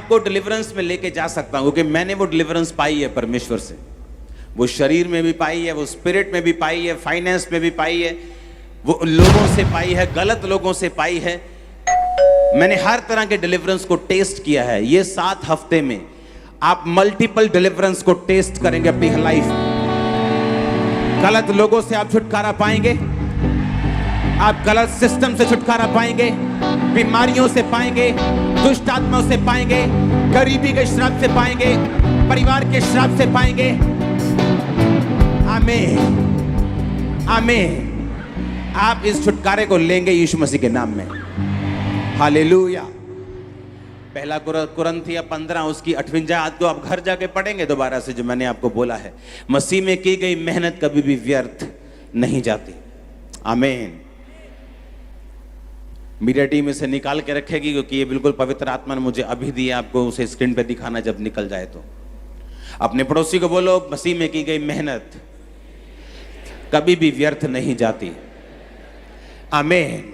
आपको डिलीवरेंस में लेके जा सकता हूं, क्योंकि मैंने वो डिलीवरेंस पाई है परमेश्वर से। वो शरीर में भी पाई है, वो स्पिरिट में भी पाई है, फाइनेंस में भी पाई है, वो लोगों से पाई है, गलत लोगों से पाई है। मैंने हर तरह के डिलीवरेंस को टेस्ट किया है। ये 7 हफ्ते में आप मल्टीपल डिलीवरेंस को टेस्ट करेंगे अपनी लाइफ में। गलत लोगों से आप छुटकारा पाएंगे, आप गलत सिस्टम से छुटकारा पाएंगे, बीमारियों से पाएंगे, दुष्ट आत्माओं से पाएंगे, गरीबी के श्राप से पाएंगे, परिवार के श्राप से पाएंगे। आमीन, आमीन। आप इस छुटकारे को लेंगे यीशु मसीह के नाम में। हालेलुया। पहला कुरिन्थियों 15 उसकी 58 आयत को आप घर जाके पढ़ेंगे दोबारा से, जो मैंने आपको बोला है। मसीह में की गई मेहनत कभी भी व्यर्थ नहीं जाती। आमीन। मीडिया टीम इसे निकाल के रखेगी, क्योंकि ये बिल्कुल पवित्र आत्मा ने मुझे अभी दिया। आपको उसे स्क्रीन पे दिखाना जब निकल जाए तो। अपने पड़ोसी को बोलो, मसीह में की गई मेहनत कभी भी व्यर्थ नहीं जाती। आमीन।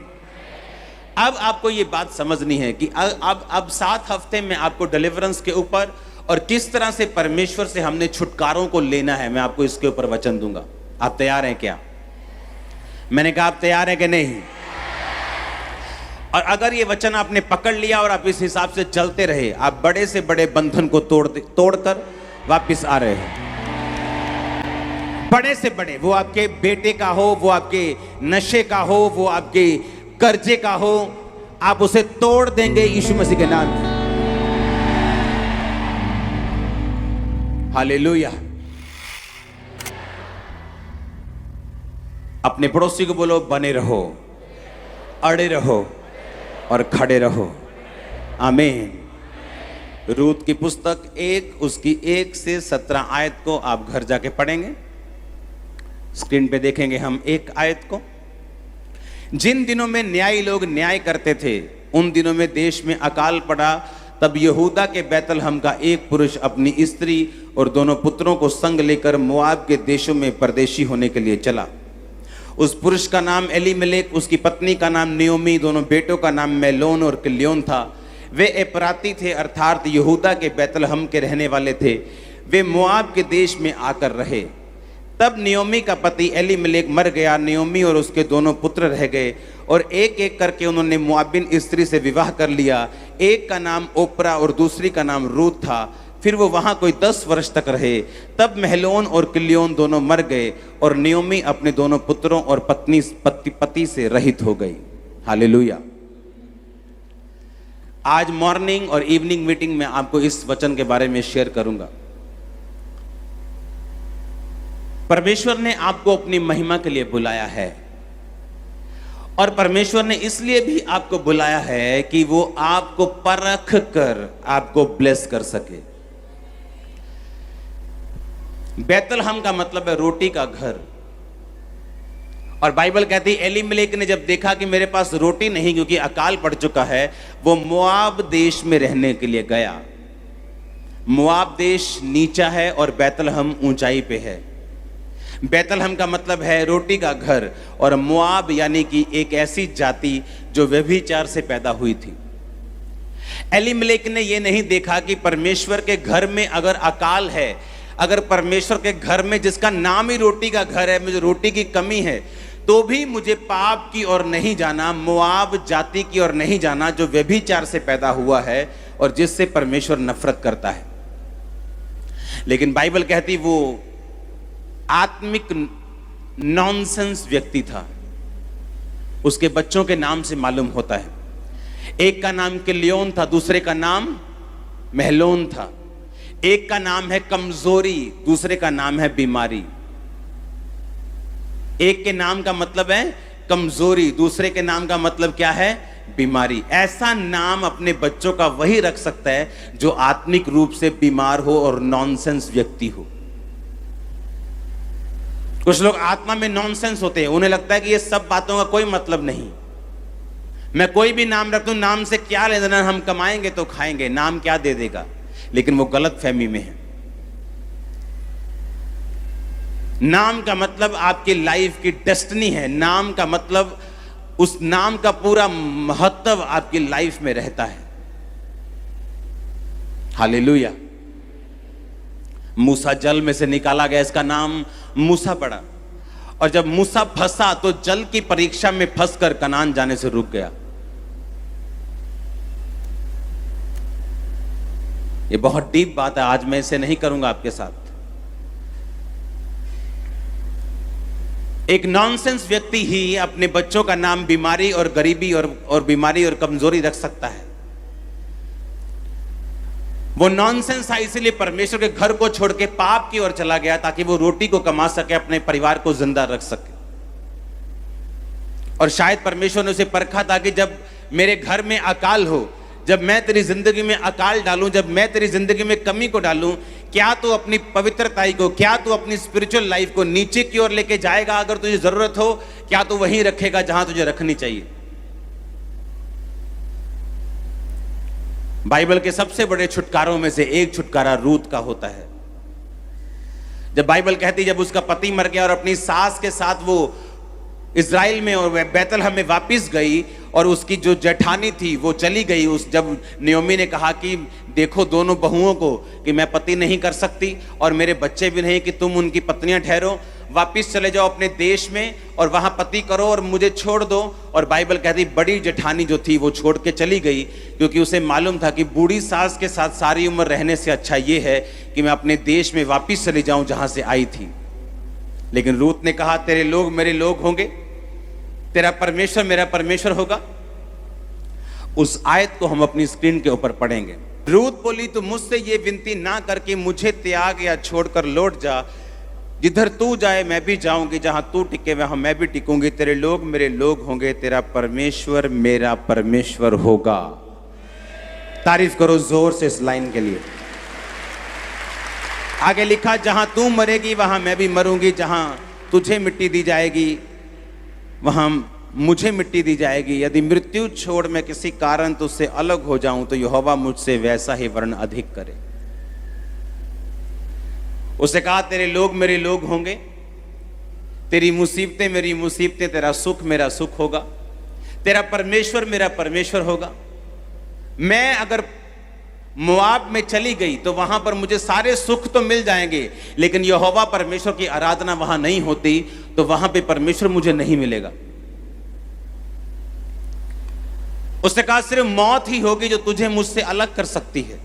अब आपको ये बात समझनी है कि अब 7 हफ्ते में आपको डिलीवरेंस के ऊपर और किस तरह से परमेश्वर से हमने छुटकारों को लेना है, मैं आपको इसके ऊपर वचन दूंगा। आप तैयार हैं क्या? मैंने कहा आप तैयार हैं कि नहीं? और अगर ये वचन आपने पकड़ लिया और आप इस हिसाब से चलते रहे, आप बड़े से बड़े बंधन को तोड़कर वापस आ रहे हैं। बड़े से बड़े, वो आपके बेटे का हो, वो आपके नशे का हो, वो आपके कर्जे का हो, आप उसे तोड़ देंगे यीशु मसीह के नाम में। हालेलुया। अपने पड़ोसी को बोलो, बने रहो, अड़े रहो और खड़े रहो। आमीन। रूत की पुस्तक 1 उसकी 1 से 17 आयत को आप घर जाके पढ़ेंगे। स्क्रीन पे देखेंगे हम एक आयत को। जिन दिनों में न्यायी लोग न्याय करते थे, उन दिनों में देश में अकाल पड़ा। तब यहूदा के बैतलहम का एक पुरुष अपनी स्त्री और दोनों पुत्रों को संग लेकर मोआब के देशों में परदेशी होने के लिए चला। उस पुरुष का नाम एलीमेलेक, उसकी पत्नी का नाम नियोमी, दोनों बेटों का नाम मैलोन और किल्योन था। वे एपराती थे, अर्थात यहूदा के बैतलहम के रहने वाले थे। वे मोआब के देश में आकर रहे। तब नियोमी का पति एलीमेलेक मर गया। नियोमी और उसके दोनों पुत्र रह गए और एक एक करके उन्होंने मोआबिन स्त्री से विवाह कर लिया। एक का नाम ओप्रा और दूसरी का नाम रूत था। फिर वो वहां कोई 10 वर्ष तक रहे। तब महलोन और किल्योन दोनों मर गए और नियोमी अपने दोनों पुत्रों और पति से रहित हो गई। हालेलुया। आज मॉर्निंग और इवनिंग मीटिंग में आपको इस वचन के बारे में शेयर करूंगा। परमेश्वर ने आपको अपनी महिमा के लिए बुलाया है, और परमेश्वर ने इसलिए भी आपको बुलाया है कि वो आपको परख कर आपको ब्लेस कर सके। बैतलहम का मतलब है रोटी का घर। और बाइबल कहती है एलीमेलेक ने जब देखा कि मेरे पास रोटी नहीं, क्योंकि अकाल पड़ चुका है, वो मोआब देश में रहने के लिए गया। मोआब देश नीचा है और बैतलहम ऊंचाई पे है। बैतलहम का मतलब है रोटी का घर, और मोआब यानी कि एक ऐसी जाति जो व्यभिचार से पैदा हुई थी। एलीमेलेक ने यह नहीं देखा कि परमेश्वर के घर में अगर अकाल है, अगर परमेश्वर के घर में जिसका नाम ही रोटी का घर है, मुझे रोटी की कमी है, तो भी मुझे पाप की ओर नहीं जाना, मोआब जाति की ओर नहीं जाना, जो व्यभिचार से पैदा हुआ है और जिससे परमेश्वर नफरत करता है। लेकिन बाइबल कहती वो आत्मिक नॉनसेंस व्यक्ति था। उसके बच्चों के नाम से मालूम होता है। एक का नाम किल्योन था, दूसरे का नाम महलोन था। एक का नाम है कमजोरी, दूसरे का नाम है बीमारी। एक के नाम का मतलब है कमजोरी, दूसरे के नाम का मतलब क्या है? बीमारी। ऐसा नाम अपने बच्चों का वही रख सकता है जो आत्मिक रूप से बीमार हो और नॉनसेंस व्यक्ति हो। कुछ लोग आत्मा में नॉनसेंस होते हैं, उन्हें लगता है कि ये सब बातों का कोई मतलब नहीं। मैं कोई भी नाम रख दूं, नाम से क्या ले देना, हम कमाएंगे तो खाएंगे, नाम क्या दे देगा। लेकिन वो गलत फहमी में है। नाम का मतलब आपकी लाइफ की डेस्टिनी है। नाम का मतलब उस नाम का पूरा महत्व आपकी लाइफ में रहता है। हालेलुया। मूसा जल में से निकाला गया, इसका नाम मूसा पड़ा। और जब मूसा फंसा तो जल की परीक्षा में फंसकर कनान जाने से रुक गया। ये बहुत डीप बात है, आज मैं इसे नहीं करूंगा आपके साथ। एक नॉनसेंस व्यक्ति ही अपने बच्चों का नाम बीमारी और गरीबी और बीमारी और कमजोरी रख सकता है। वो नॉनसेंस था, इसीलिए परमेश्वर के घर को छोड़ के पाप की ओर चला गया ताकि वो रोटी को कमा सके, अपने परिवार को जिंदा रख सके। और शायद परमेश्वर ने उसे परखा था कि जब मेरे घर में अकाल हो, जब मैं तेरी जिंदगी में अकाल डालूं, जब मैं तेरी जिंदगी में कमी को डालूं, क्या तू अपनी पवित्रता को, क्या तू अपनी स्पिरिचुअल लाइफ को नीचे की ओर लेके जाएगा? अगर तुझे जरूरत हो, क्या तू वहीं रखेगा जहां तुझे रखनी चाहिए? बाइबल के सबसे बड़े छुटकारों में से एक छुटकारा रूत का होता है। जब बाइबल कहती है जब उसका पति मर गया और अपनी सास के साथ वो इज़राइल में और बैतलहम में वापस गई और उसकी जो जेठानी थी वो चली गई, जब नयोमी ने कहा कि देखो दोनों बहुओं को कि मैं पति नहीं कर सकती और मेरे बच्चे भी नहीं कि तुम उनकी पत्नियां ठहरो, वापस चले जाओ अपने देश में और वहां पति करो और मुझे छोड़ दो। और बाइबल कहती बड़ी जेठानी जो थी वो छोड़ के चली गई, क्योंकि उसे मालूम था कि बूढ़ी सास के साथ सारी उम्र रहने से अच्छा ये है कि मैं अपने देश में वापस चली जाऊं जहां से आई थी। लेकिन रूत ने कहा तेरे लोग मेरे लोग होंगे, तेरा परमेश्वर मेरा परमेश्वर होगा। उस आयत को हम अपनी स्क्रीन के ऊपर पढ़ेंगे। रूत बोली तो मुझसे ये विनती ना करके मुझे त्याग या छोड़कर लौट जा, जिधर तू जाए मैं भी जाऊंगी, जहां तू टिके वहां मैं भी टिकूंगी, तेरे लोग मेरे लोग होंगे, तेरा परमेश्वर मेरा परमेश्वर होगा। तारीफ करो जोर से इस लाइन के लिए। आगे लिखा जहां तू मरेगी वहां मैं भी मरूंगी, जहां तुझे मिट्टी दी जाएगी वहां मुझे मिट्टी दी जाएगी। यदि मृत्यु छोड़ मैं किसी कारण तुझसे अलग हो जाऊं तो यहोवा मुझसे वैसा ही वर्ण अधिक करे। उसे कहा तेरे लोग मेरे लोग होंगे, तेरी मुसीबतें मेरी मुसीबतें, तेरा सुख मेरा सुख होगा, तेरा परमेश्वर मेरा परमेश्वर होगा। मैं अगर मोआब में चली गई तो वहां पर मुझे सारे सुख तो मिल जाएंगे, लेकिन यहोवा परमेश्वर की आराधना वहां नहीं होती तो वहां पे परमेश्वर मुझे नहीं मिलेगा। उसने कहा सिर्फ मौत ही होगी जो तुझे मुझसे अलग कर सकती है।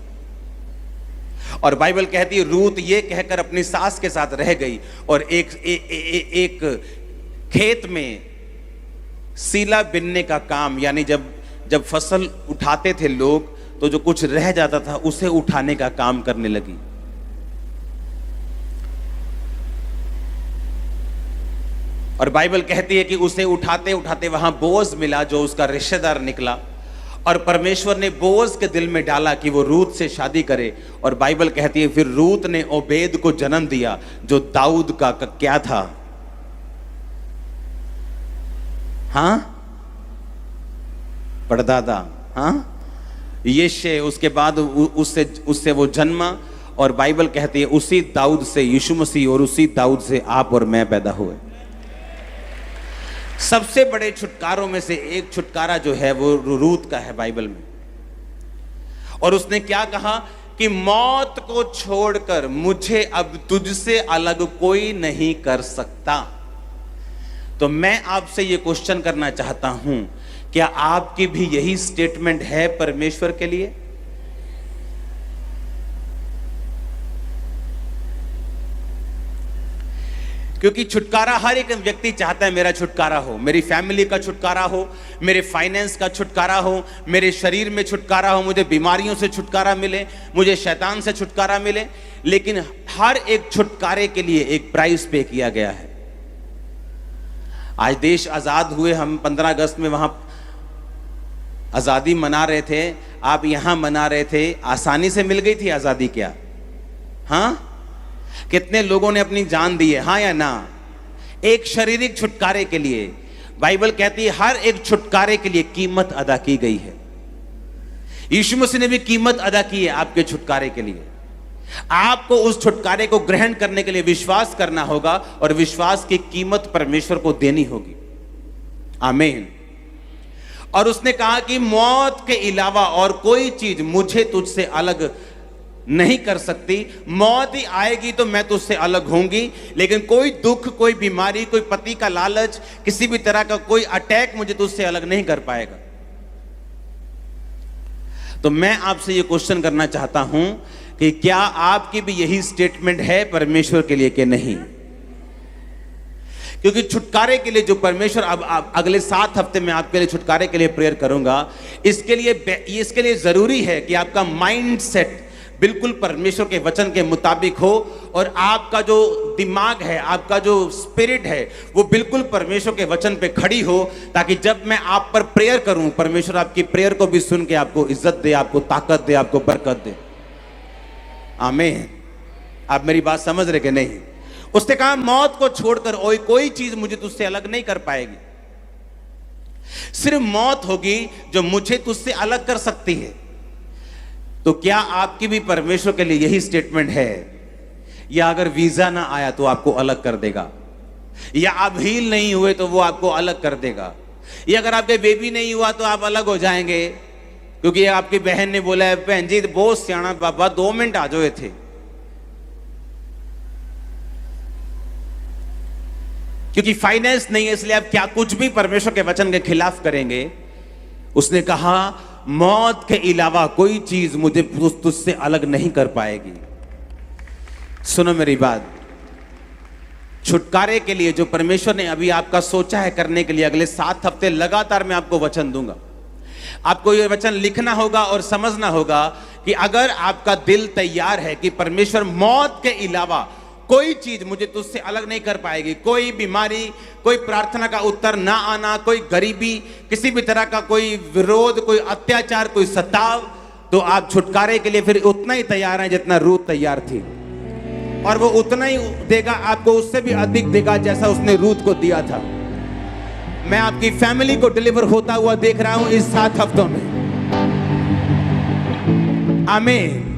और बाइबल कहती है रूत ये कहकर अपनी सास के साथ रह गई और एक खेत में सीला बिनने का काम, यानी जब फसल उठाते थे लोग तो जो कुछ रह जाता था उसे उठाने का काम करने लगी। और बाइबल कहती है कि उसे उठाते उठाते वहां बोअज मिला जो उसका रिश्तेदार निकला, और परमेश्वर ने बोअज के दिल में डाला कि वो रूत से शादी करे। और बाइबल कहती है फिर रूत ने ओबेद को जन्म दिया जो दाऊद का क्या था? हाँ, परदादा। हाँ, यिशै। उसके बाद उससे वो जन्मा और बाइबल कहती है उसी दाऊद से यीशु मसीह और उसी दाऊद से आप और मैं पैदा हुए। सबसे बड़े छुटकारों में से एक छुटकारा जो है वो रूत का है बाइबल में। और उसने क्या कहा कि मौत को छोड़कर मुझे अब तुझसे अलग कोई नहीं कर सकता। तो मैं आपसे ये क्वेश्चन करना चाहता हूं, क्या आपकी भी यही स्टेटमेंट है परमेश्वर के लिए? क्योंकि छुटकारा हर एक व्यक्ति चाहता है मेरा छुटकारा हो, मेरी फैमिली का छुटकारा हो, मेरे फाइनेंस का छुटकारा हो, मेरे शरीर में छुटकारा हो, मुझे बीमारियों से छुटकारा मिले, मुझे शैतान से छुटकारा मिले। लेकिन हर एक छुटकारे के लिए एक प्राइस पे किया गया है। आज देश आजाद हुए, हम 15 अगस्त में वहां आजादी मना रहे थे, आप यहां मना रहे थे। आसानी से मिल गई थी आजादी क्या? हाँ, कितने लोगों ने अपनी जान दी है, हाँ या ना? एक शारीरिक छुटकारे के लिए बाइबल कहती है हर एक छुटकारे के लिए कीमत अदा की गई है। यीशु मसीह ने भी कीमत अदा की है आपके छुटकारे के लिए। आपको उस छुटकारे को ग्रहण करने के लिए विश्वास करना होगा और विश्वास की कीमत परमेश्वर को देनी होगी। आमीन। और उसने कहा कि मौत के अलावा और कोई चीज मुझे तुझसे अलग नहीं कर सकती। मौत ही आएगी तो मैं तुझसे अलग होंगी, लेकिन कोई दुख, कोई बीमारी, कोई पति का लालच, किसी भी तरह का कोई अटैक मुझे तुझसे अलग नहीं कर पाएगा। तो मैं आपसे ये क्वेश्चन करना चाहता हूं कि क्या आपकी भी यही स्टेटमेंट है परमेश्वर के लिए कि नहीं? क्योंकि छुटकारे के लिए जो परमेश्वर अब अगले 7 हफ्ते में आपके लिए छुटकारे के लिए प्रेयर करूंगा, इसके लिए जरूरी है कि आपका माइंड सेट बिल्कुल परमेश्वर के वचन के मुताबिक हो, और आपका जो दिमाग है, आपका जो स्पिरिट है, वो बिल्कुल परमेश्वर के वचन पे खड़ी हो, ताकि जब मैं आप पर प्रेयर करूं, परमेश्वर आपकी प्रेयर को भी सुन के आपको इज्जत दे, आपको ताकत दे, आपको बरकत दे। आमीन। आप मेरी बात समझ रहे कि नहीं? उसने कहा मौत को छोड़कर और कोई चीज मुझे तुझसे अलग नहीं कर पाएगी। सिर्फ मौत होगी जो मुझे तुझसे अलग कर सकती है। तो क्या आपकी भी परमेश्वर के लिए यही स्टेटमेंट है? या अगर वीजा ना आया तो आपको अलग कर देगा, या आप हील नहीं हुए तो वो आपको अलग कर देगा, या अगर आपके बेबी नहीं हुआ तो आप अलग हो जाएंगे? क्योंकि आपकी बहन ने बोला है बहन जी बहुत सियाना बाबा 2 मिनट आ जाए थे, क्योंकि फाइनेंस नहीं है इसलिए आप क्या कुछ भी परमेश्वर के वचन के खिलाफ करेंगे। उसने कहा मौत के अलावा कोई चीज मुझे तुझसे अलग नहीं कर पाएगी। सुनो मेरी बात, छुटकारे के लिए जो परमेश्वर ने अभी आपका सोचा है करने के लिए, अगले 7 हफ्ते लगातार मैं आपको वचन दूंगा। आपको ये वचन लिखना होगा और समझना होगा कि अगर आपका दिल तैयार है कि परमेश्वर मौत के अलावा कोई चीज मुझे तुझसे अलग नहीं कर पाएगी, कोई बीमारी, कोई प्रार्थना का उत्तर ना आना, कोई गरीबी, किसी भी तरह का कोई विरोध, कोई अत्याचार, कोई सताव, तो आप छुटकारे के लिए फिर उतना ही तैयार हैं जितना रूत तैयार थी, और वो उतना ही देगा आपको, उससे भी अधिक देगा जैसा उसने रूत को दिया था। मैं आपकी फैमिली को डिलीवर होता हुआ देख रहा हूं इस 7 हफ्तों में। आमीन।